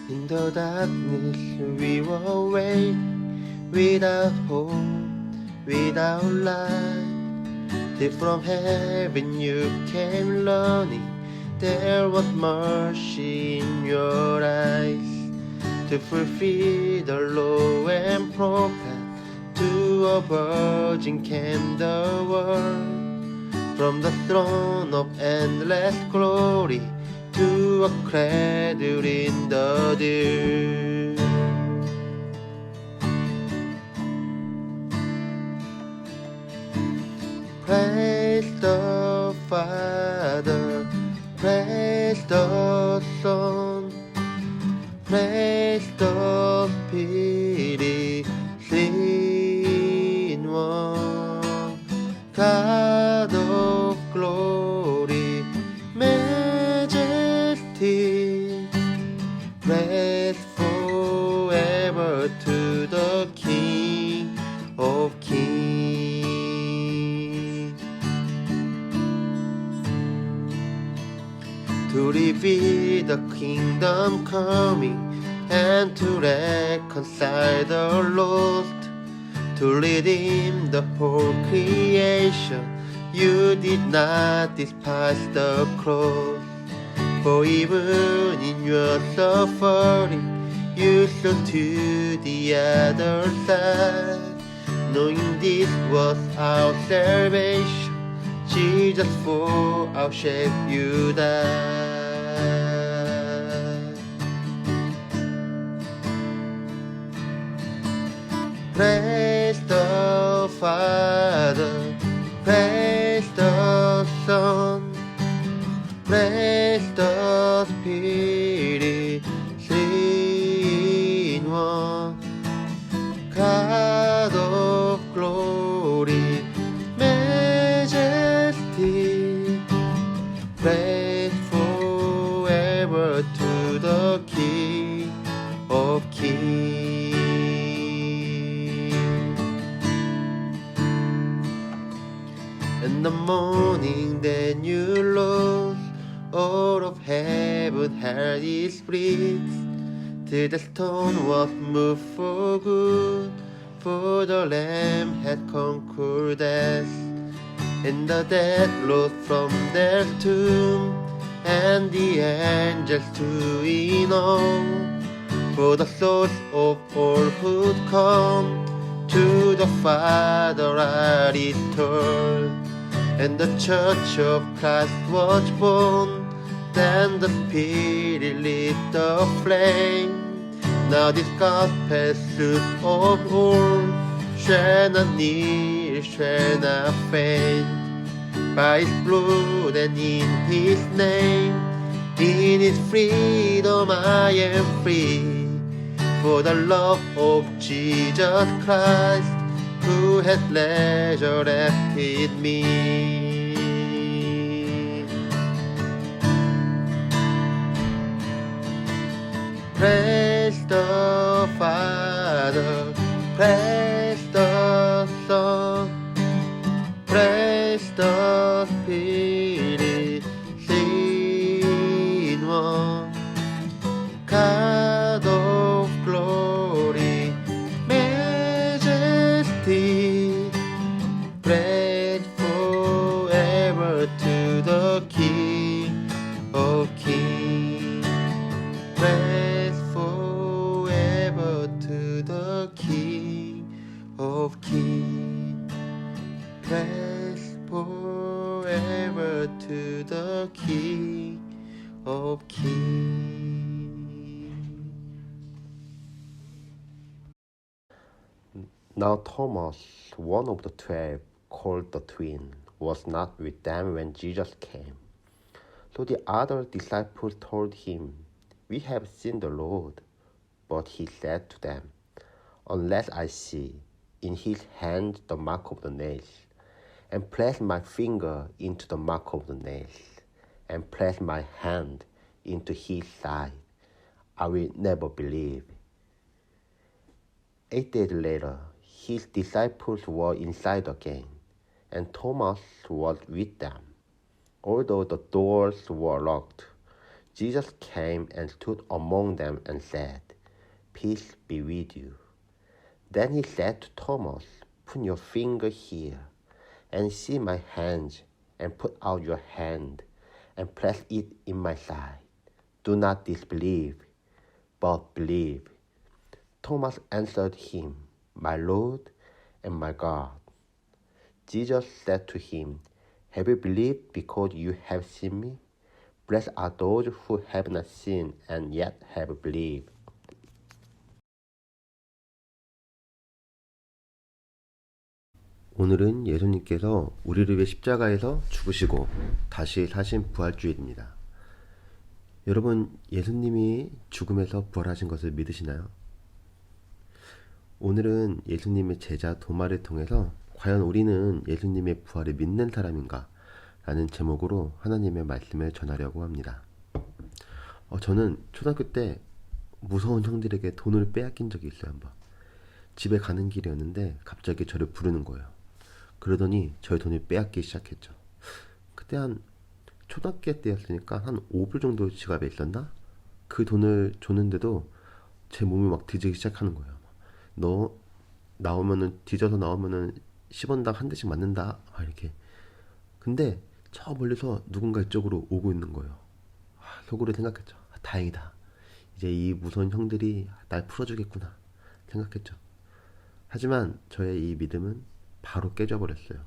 In the darkness we were waiting, without hope, without light. Till from heaven you came learning, there was mercy in your eyes. To fulfill the law and prophet, to a virgin came the word. From the throne of endless glory to a cradle in the dew. Praise the Father, praise the Son, praise the Spirit, in one. God of glory, majesty, praise forever to the King of Kings. To reveal the kingdom coming and to reconcile the lost, to redeem the whole creation, you did not despise the cross. For even in your suffering, you saw to the other side. Knowing this was our salvation, Jesus for our shame you died. Praise the Father, praise the Son, praise the Spirit, three in one. God of glory, majesty, praise forever to the King of Kings. In the morning then you rose, all of heaven held its breath, till the stone was moved for good, for the Lamb had conquered death. And the dead rose from their tomb, and the angels too in awe, for the souls of all who'd come to the Father are restored. And the Church of Christ was born, then the Spirit lit the flame. Now this gospel truth of all shall not kneel, shall not faint. By His blood and in His name, in His freedom I am free. For the love of Jesus Christ, who has resurrected me. Praise the Father, praise the Son, praise the Spirit, three in one. God of glory, majesty, praise forever to the King of Kings. Praise forever to the King of Kings. Praise forever to the King of Kings. Now Thomas, one of the 12, called the twin, was not with them when Jesus came. So the other disciples told him, "We have seen the Lord." But he said to them, "Unless I see in his hand the mark of the nails, and place my finger into the mark of the nails, and place my hand into his side, I will never believe." 8 days later, his disciples were inside again, and Thomas was with them. Although the doors were locked, Jesus came and stood among them and said, "Peace be with you." Then he said to Thomas, "Put your finger here, and see my hands, and put out your hand, and press it in my side. Do not disbelieve, but believe." Thomas answered him, "My Lord and my God." Jesus said to him, "Have you believed because you have seen me? Blessed are those who have not seen and yet have believed." 오늘은 예수님께서 우리를 위해 십자가에서 죽으시고 다시 사신 부활주일입니다. 여러분, 예수님이 죽음에서 부활하신 것을 믿으시나요? 오늘은 예수님의 제자 도마를 통해서 과연 우리는 예수님의 부활을 믿는 사람인가? 라는 제목으로 하나님의 말씀을 전하려고 합니다. 저는 초등학교 때 무서운 형들에게 돈을 빼앗긴 적이 있어요. 한번 집에 가는 길이었는데 갑자기 저를 부르는 거예요. 그러더니 저의 돈을 빼앗기 시작했죠. 그때 한 초등학교 때였으니까 한 5불 정도 지갑에 있었나? 그 돈을 줬는데도 제 몸이 막 뒤지기 시작하는 거예요. 너 나오면은 뒤져서 나오면은 10원당 한 대씩 맞는다. 이렇게. 근데 저 멀리서 누군가 이쪽으로 오고 있는 거예요. 속으로 생각했죠. 다행이다. 이제 이 무서운 형들이 날 풀어주겠구나 생각했죠. 하지만 저의 이 믿음은 바로 깨져버렸어요.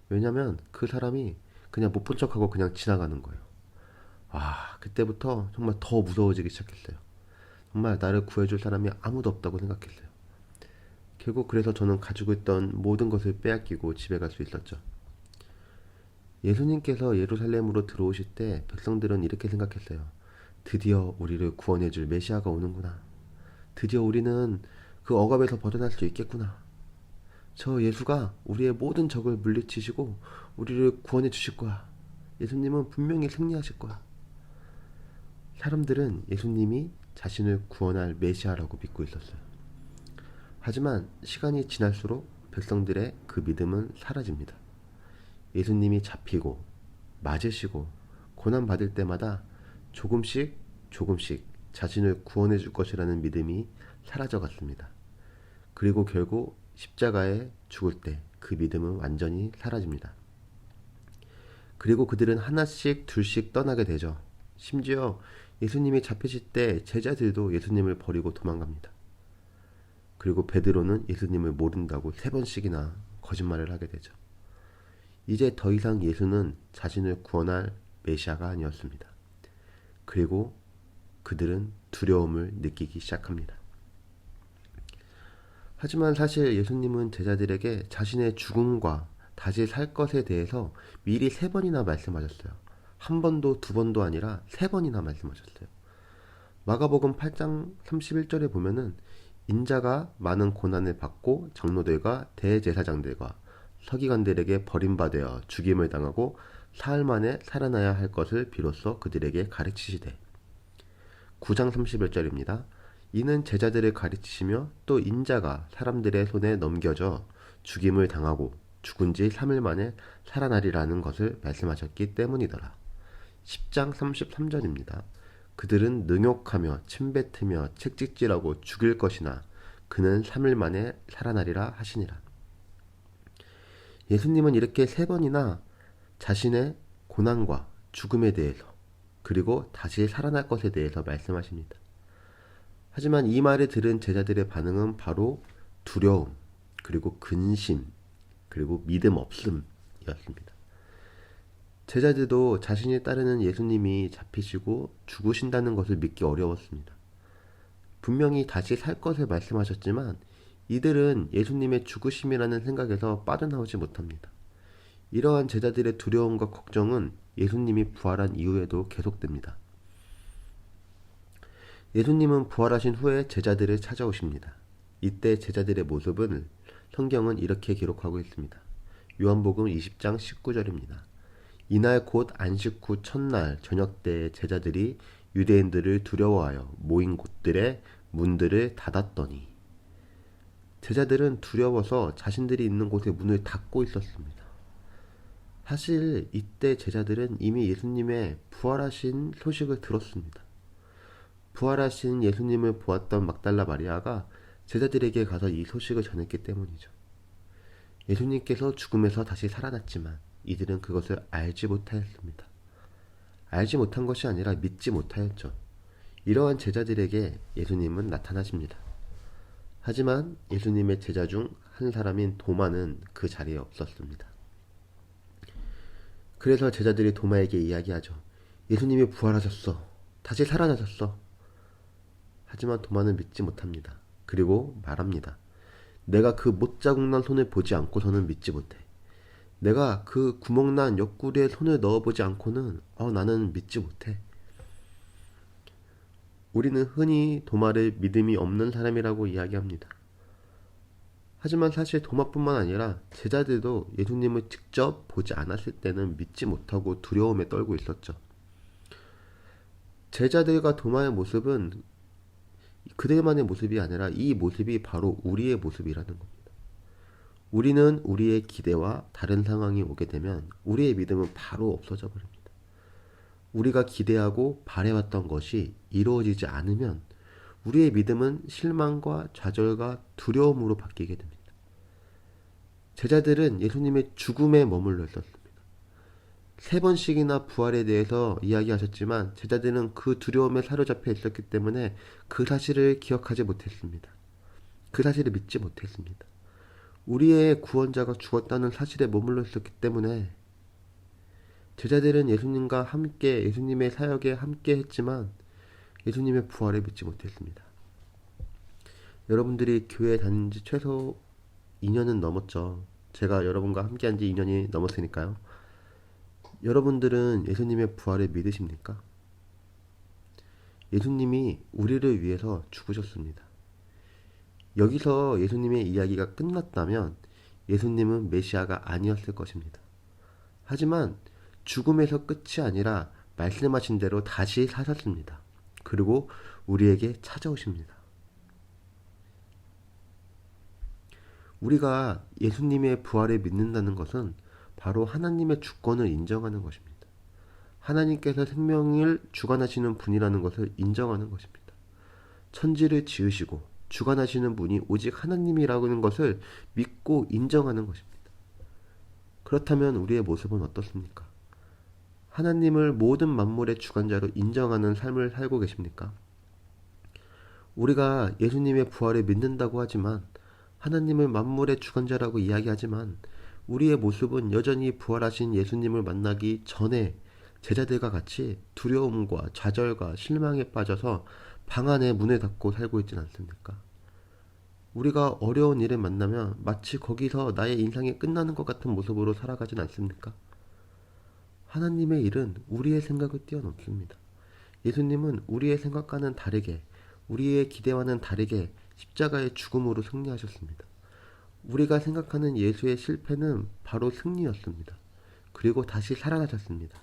왜냐면 그 사람이 그냥 못 본 척하고 그냥 지나가는 거예요. 그때부터 정말 더 무서워지기 시작했어요. 정말 나를 구해줄 사람이 아무도 없다고 생각했어요. 결국 그래서 저는 가지고 있던 모든 것을 빼앗기고 집에 갈 수 있었죠. 예수님께서 예루살렘으로 들어오실 때 백성들은 이렇게 생각했어요. 드디어 우리를 구원해줄 메시아가 오는구나. 드디어 우리는 그 억압에서 벗어날 수 있겠구나. 저 예수가 우리의 모든 적을 물리치시고 우리를 구원해 주실 거야. 예수님은 분명히 승리하실 거야. 사람들은 예수님이 자신을 구원할 메시아라고 믿고 있었어요. 하지만 시간이 지날수록 백성들의 그 믿음은 사라집니다. 예수님이 잡히고 맞으시고 고난받을 때마다 조금씩 자신을 구원해 줄 것이라는 믿음이 사라져갔습니다. 그리고 결국 십자가에 죽을 때 그 믿음은 완전히 사라집니다. 그리고 그들은 하나씩 둘씩 떠나게 되죠. 심지어 예수님이 잡히실 때 제자들도 예수님을 버리고 도망갑니다. 그리고 베드로는 예수님을 모른다고 3번씩이나 거짓말을 하게 되죠. 이제 더 이상 예수는 자신을 구원할 메시아가 아니었습니다. 그리고 그들은 두려움을 느끼기 시작합니다. 하지만 사실 예수님은 제자들에게 자신의 죽음과 다시 살 것에 대해서 미리 3번이나 말씀하셨어요. 1번도 2번도 아니라 3번이나 말씀하셨어요. 마가복음 8장 31절에 보면은 인자가 많은 고난을 받고 장로들과 대제사장들과 서기관들에게 버림받아 죽임을 당하고 사흘 만에 살아나야 할 것을 비로소 그들에게 가르치시되. 9장 31절입니다. 이는 제자들을 가르치시며 또 인자가 사람들의 손에 넘겨져 죽임을 당하고 죽은 지 3일 만에 살아나리라는 것을 말씀하셨기 때문이더라. 10장 33절입니다. 그들은 능욕하며 침뱉으며 책찍질하고 죽일 것이나 그는 3일 만에 살아나리라 하시니라. 예수님은 이렇게 3번이나 자신의 고난과 죽음에 대해서 그리고 다시 살아날 것에 대해서 말씀하십니다. 하지만 이 말을 들은 제자들의 반응은 바로 두려움, 그리고 근심, 그리고 믿음 없음이었습니다. 제자들도 자신이 따르는 예수님이 잡히시고 죽으신다는 것을 믿기 어려웠습니다. 분명히 다시 살 것을 말씀하셨지만 이들은 예수님의 죽으심이라는 생각에서 빠져나오지 못합니다. 이러한 제자들의 두려움과 걱정은 예수님이 부활한 이후에도 계속됩니다. 예수님은 부활하신 후에 제자들을 찾아오십니다. 이때 제자들의 모습은 성경은 이렇게 기록하고 있습니다. 요한복음 20장 19절입니다. 이날 곧 안식 후 첫날 저녁 때에 제자들이 유대인들을 두려워하여 모인 곳들의 문들을 닫았더니. 제자들은 두려워서 자신들이 있는 곳의 문을 닫고 있었습니다. 사실 이때 제자들은 이미 예수님의 부활하신 소식을 들었습니다. 부활하신 예수님을 보았던 막달라 마리아가 제자들에게 가서 이 소식을 전했기 때문이죠. 예수님께서 죽음에서 다시 살아났지만 이들은 그것을 알지 못하였습니다. 알지 못한 것이 아니라 믿지 못하였죠. 이러한 제자들에게 예수님은 나타나십니다. 하지만 예수님의 제자 중 한 사람인 도마는 그 자리에 없었습니다. 그래서 제자들이 도마에게 이야기하죠. 예수님이 부활하셨어. 다시 살아나셨어. 하지만 도마는 믿지 못합니다. 그리고 말합니다. 내가 그 못자국 난 손을 보지 않고서는 믿지 못해. 내가 그 구멍난 옆구리에 손을 넣어보지 않고는 나는 믿지 못해. 우리는 흔히 도마를 믿음이 없는 사람이라고 이야기합니다. 하지만 사실 도마뿐만 아니라 제자들도 예수님을 직접 보지 않았을 때는 믿지 못하고 두려움에 떨고 있었죠. 제자들과 도마의 모습은 그들만의 모습이 아니라 이 모습이 바로 우리의 모습이라는 겁니다. 우리는 우리의 기대와 다른 상황이 오게 되면 우리의 믿음은 바로 없어져 버립니다. 우리가 기대하고 바래왔던 것이 이루어지지 않으면 우리의 믿음은 실망과 좌절과 두려움으로 바뀌게 됩니다. 제자들은 예수님의 죽음에 머물러 있었습니다. 3번씩이나 부활에 대해서 이야기하셨지만 제자들은 그 두려움에 사로잡혀 있었기 때문에 그 사실을 기억하지 못했습니다. 그 사실을 믿지 못했습니다. 우리의 구원자가 죽었다는 사실에 머물러 있었기 때문에 제자들은 예수님과 함께 예수님의 사역에 함께 했지만 예수님의 부활을 믿지 못했습니다. 여러분들이 교회에 다닌 지 최소 2년은 넘었죠. 제가 여러분과 함께 한 지 2년이 넘었으니까요. 여러분들은 예수님의 부활을 믿으십니까? 예수님이 우리를 위해서 죽으셨습니다. 여기서 예수님의 이야기가 끝났다면 예수님은 메시아가 아니었을 것입니다. 하지만 죽음에서 끝이 아니라 말씀하신 대로 다시 사셨습니다. 그리고 우리에게 찾아오십니다. 우리가 예수님의 부활을 믿는다는 것은 바로 하나님의 주권을 인정하는 것입니다. 하나님께서 생명을 주관하시는 분이라는 것을 인정하는 것입니다. 천지를 지으시고 주관하시는 분이 오직 하나님이라는 것을 믿고 인정하는 것입니다. 그렇다면 우리의 모습은 어떻습니까? 하나님을 모든 만물의 주관자로 인정하는 삶을 살고 계십니까? 우리가 예수님의 부활을 믿는다고 하지만 하나님을 만물의 주관자라고 이야기하지만 우리의 모습은 여전히 부활하신 예수님을 만나기 전에 제자들과 같이 두려움과 좌절과 실망에 빠져서 방 안에 문을 닫고 살고 있진 않습니까? 우리가 어려운 일을 만나면 마치 거기서 나의 인생이 끝나는 것 같은 모습으로 살아가진 않습니까? 하나님의 일은 우리의 생각을 뛰어넘습니다. 예수님은 우리의 생각과는 다르게 우리의 기대와는 다르게 십자가의 죽음으로 승리하셨습니다. 우리가 생각하는 예수의 실패는 바로 승리였습니다. 그리고 다시 살아나셨습니다.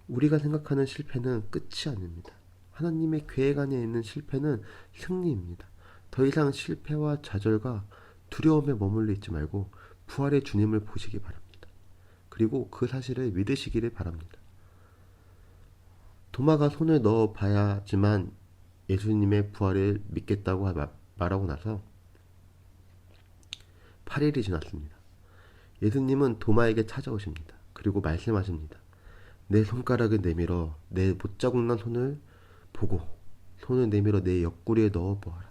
우리가 생각하는 실패는 끝이 아닙니다. 하나님의 계획 안에 있는 실패는 승리입니다. 더 이상 실패와 좌절과 두려움에 머물러 있지 말고 부활의 주님을 보시기 바랍니다. 그리고 그 사실을 믿으시기를 바랍니다. 도마가 손을 넣어 봐야지만 예수님의 부활을 믿겠다고 말하고 나서 8일이 지났습니다. 예수님은 도마에게 찾아오십니다. 그리고 말씀하십니다. 내 손가락을 내밀어 내 못자국 난 손을 보고 손을 내밀어 내 옆구리에 넣어 보아라.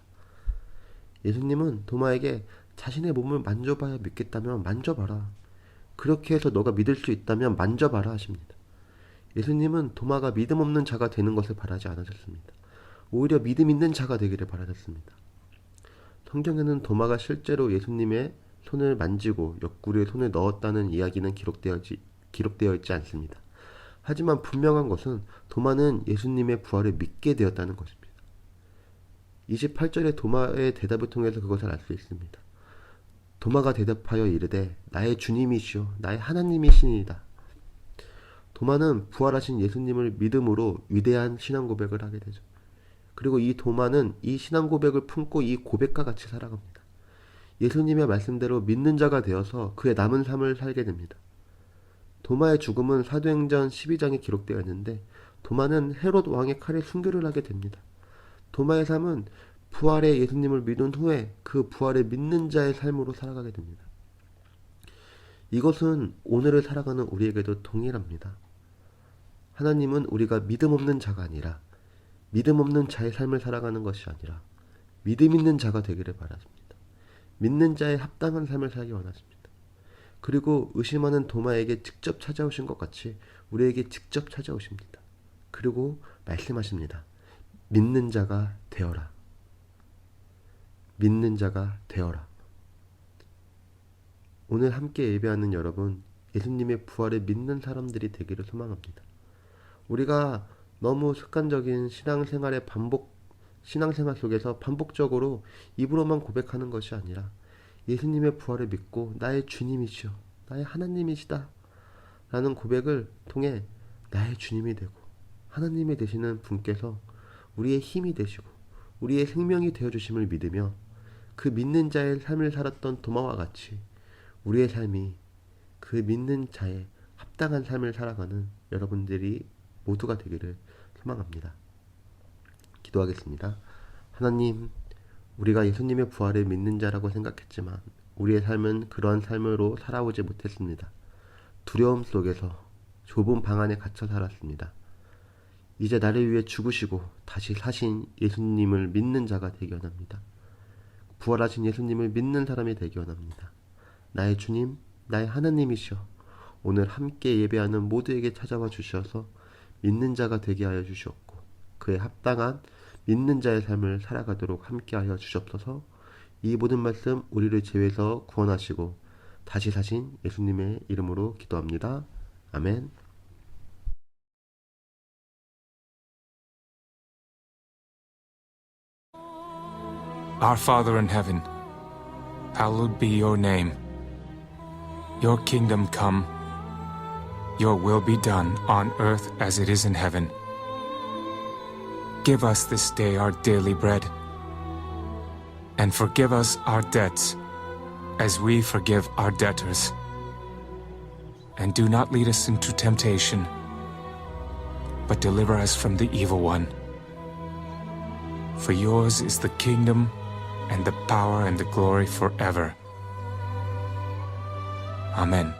예수님은 도마에게 자신의 몸을 만져봐야 믿겠다면 만져봐라. 그렇게 해서 너가 믿을 수 있다면 만져봐라 하십니다. 예수님은 도마가 믿음 없는 자가 되는 것을 바라지 않으셨습니다. 오히려 믿음 있는 자가 되기를 바라셨습니다. 성경에는 도마가 실제로 예수님의 손을 만지고 옆구리에 손을 넣었다는 이야기는 기록되어 있지 않습니다. 하지만 분명한 것은 도마는 예수님의 부활을 믿게 되었다는 것입니다. 28절의 도마의 대답을 통해서 그것을 알 수 있습니다. 도마가 대답하여 이르되 나의 주님이시오 나의 하나님이시니이다. 도마는 부활하신 예수님을 믿음으로 위대한 신앙 고백을 하게 되죠. 그리고 이 도마는 이 신앙 고백을 품고 이 고백과 같이 살아갑니다. 예수님의 말씀대로 믿는 자가 되어서 그의 남은 삶을 살게 됩니다. 도마의 죽음은 사도행전 12장에 기록되어 있는데 도마는 헤롯 왕의 칼에 순교를 하게 됩니다. 도마의 삶은 부활의 예수님을 믿은 후에 그 부활을 믿는 자의 삶으로 살아가게 됩니다. 이것은 오늘을 살아가는 우리에게도 동일합니다. 하나님은 우리가 믿음 없는 자가 아니라 믿음 없는 자의 삶을 살아가는 것이 아니라 믿음 있는 자가 되기를 바라십니다. 믿는 자의 합당한 삶을 살기 원하십니다. 그리고 의심하는 도마에게 직접 찾아오신 것 같이 우리에게 직접 찾아오십니다. 그리고 말씀하십니다. 믿는 자가 되어라. 믿는 자가 되어라. 오늘 함께 예배하는 여러분, 예수님의 부활을 믿는 사람들이 되기를 소망합니다. 우리가 너무 습관적인 신앙생활 속에서 반복적으로 입으로만 고백하는 것이 아니라 예수님의 부활을 믿고 나의 주님이시여, 나의 하나님이시다 라는 고백을 통해 나의 주님이 되고 하나님이 되시는 분께서 우리의 힘이 되시고 우리의 생명이 되어주심을 믿으며 그 믿는 자의 삶을 살았던 도마와 같이 우리의 삶이 그 믿는 자의 합당한 삶을 살아가는 여러분들이 모두가 되기를 소망합니다. 기도하겠습니다. 하나님, 우리가 예수님의 부활을 믿는 자라고 생각했지만 우리의 삶은 그러한 삶으로 살아오지 못했습니다. 두려움 속에서 좁은 방 안에 갇혀 살았습니다. 이제 나를 위해 죽으시고 다시 사신 예수님을 믿는 자가 되기 원합니다. 부활하신 예수님을 믿는 사람이 되기 원합니다. 나의 주님, 나의 하나님이시여, 오늘 함께 예배하는 모두에게 찾아와 주셔서 믿는 자가 되게 하여 주시옵고 그에 합당한 믿는 자의 삶을 살아가도록 함께 하여 주시옵소서. 이 모든 말씀 우리를 죄에서 구원하시고 다시 사신 예수님의 이름으로 기도합니다. 아멘. Our Father in heaven, hallowed be your name. Your kingdom come, your will be done on earth as it is in heaven. Give us this day our daily bread, and forgive us our debts as we forgive our debtors. And do not lead us into temptation, but deliver us from the evil one. For yours is the kingdom, and the power and the glory forever. Amen.